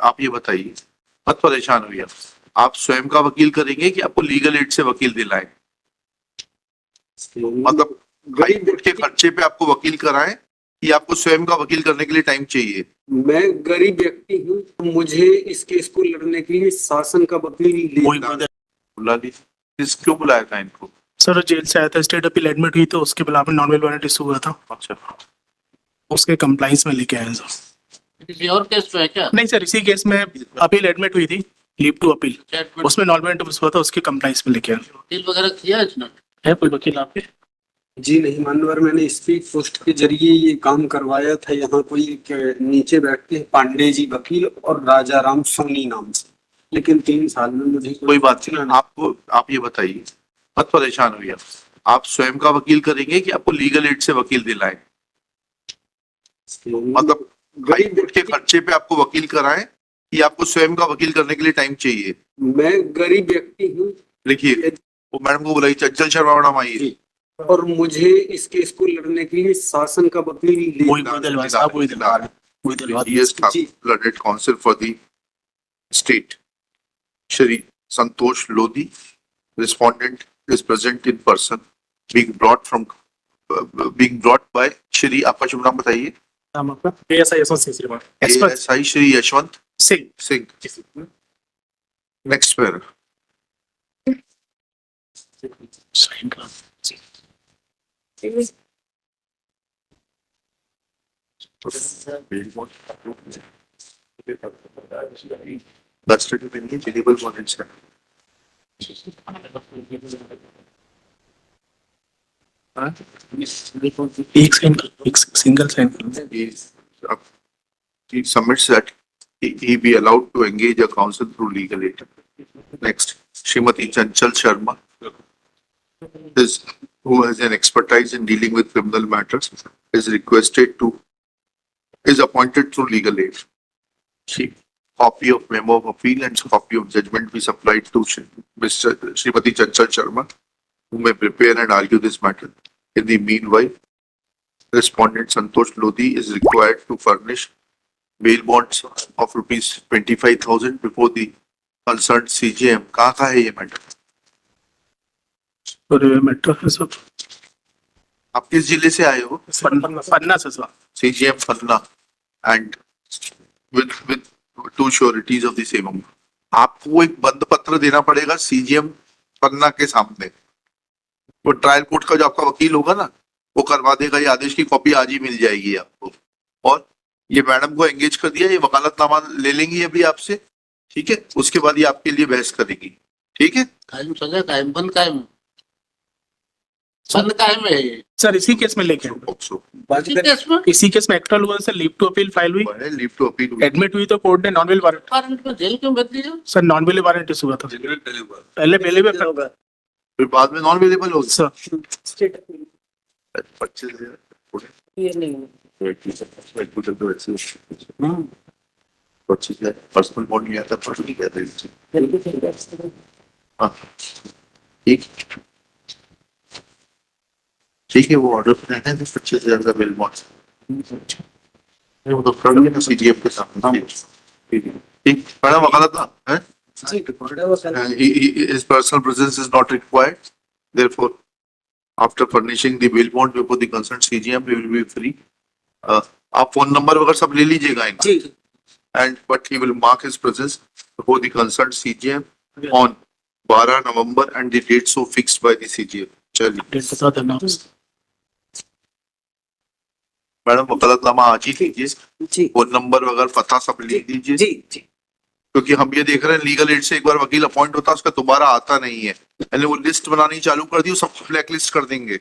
आप ये बताइए, मत परेशान हुई आप स्वयं का वकील करेंगे कि आपको लीगल एड से वकील दिलाएं? मतलब हाई कोर्ट के खर्चे पे आपको वकील कराएं कि आपको स्वयं का वकील करने के लिए टाइम चाहिए? मैं गरीब व्यक्ति हूँ, तो मुझे इस केस को लड़ने के लिए शासन का वकील बुला ली, क्यों बुलाया था इनको? सर जेल से आया था, स्टेट अपील एडमिट हुई तो उसके खिलाफ नॉन बेल वारंट इशू हुआ था, अच्छा, उसके कंप्लाइंस में लेके आए सर। किसी और केस पे है क्या? नहीं सर, इसी केस में अपील एडमिट हुई थी, लीव टू अपील, उसमें नॉन बेल हुआ था, उसके कंप्लाइंस में लेके आए। वकील वगैरह किया इसने? है कोई वकील आपके? जी नहीं मानवर, मैंने स्पीड पोस्ट के जरिए ये काम करवाया था। यहाँ कोई नीचे बैठते हैं पांडे जी वकील और राजा राम सोनी नाम से, लेकिन 3 साल में मुझे कोई बात नहीं। आप ये बताइए, मत परेशान हुई आप स्वयं का वकील करेंगे कि आपको लीगल एड से वकील दिलाएं? मतलब हाई कोर्ट के खर्चे पे आपको वकील कराएं कि आपको स्वयं का वकील करने के लिए टाइम चाहिए? मैं गरीब व्यक्ति हूँ। लिखिए, वो मैडम को बुलाइए, चंचल शर्मा मैडम आइए। और मुझे इस केस को लड़ने के लिए शासन का वकील Learned counsel for the state, Shri Santosh Lodhi. Respondent is present in person, being brought by Shri, आपका शुभ नाम बताइए? नाम आपका? ASI Yashwant ASI Shri Yashwant Singh. Next para. Custody में नहीं, available warrants है। हाँ? एक single sign. He submits that he be allowed to engage a counsel through legal aid. Next, Srimati Chanchal Sharma, who has an expertise in dealing with criminal matters, is appointed through legal aid. Copy of memo of appeal and copy of judgment be supplied to Srimati Chanchal Sharma, who may prepare and argue this matter. In the meanwhile, respondent Santosh Lodhi is required to furnish bail bonds of rupees 25,000 before the concerned CJM. कहाँ का है ये matter? Metro है sir. आप किस जिले से आए हो? पन्ना से sir. CJM Panna, and with two sureties of the same amount. आपको एक बंद पत्र देना पड़ेगा CJM पन्ना के सामने। वो ट्रायल कोर्ट का जो आपका वकील होगा ना, वो करवा देगा। ये आदेश की कॉपी आज ही मिल जाएगी आपको। और ये मैडम को एंगेज कर दिया, ये वकालतनामा ले लेंगी अभी आपसे, ठीक है? उसके बाद ये आपके लिए बहस करेगी, ठीक है? कायम सजा, कायम बंद, कायम बंद, कायम है सर। इसी केस में लेके इसी केस में एक्चुअल हुआ sir, leave to appeal file हुई, लीव टू अपील एडमिट हुई तो कोर्ट ने नॉन बेल वारंट में जेल क्यों भेज दिया sir? Non bail warrant issue हुआ था पहले होगा, फिर बाद में नॉन अवेलेबल होगी सर। 25 पर्सनल बॉन्ड लिया था, पर्सनल क्या था? हाँ, ठीक है, वो ऑर्डर पे रहने दे। 25,000 का बिल बॉन्ड वो तो कर लिया CJM के सामने, ठीक मैडम। वकालत ना है, his personal presence is not required. Therefore, after furnishing the bail bond before the concerned CJM, we will be free. आप फोन नंबर वगैरह सब ले लीजिएगा इनका, and but he will mark his presence before the concerned CJM on 12 November and the date so fixed by the CJM. चलिए madam, वकालतनामा आज ही लीजिए, phone number वगैरह पता सब ले लीजिए, क्योंकि हम ये देख रहे हैं लीगल एड से एक बार वकील अपॉइंट होता है उसका दोबारा आता नहीं है। यानी वो लिस्ट बनानी चालू कर दी, सबको ब्लैक लिस्ट कर देंगे।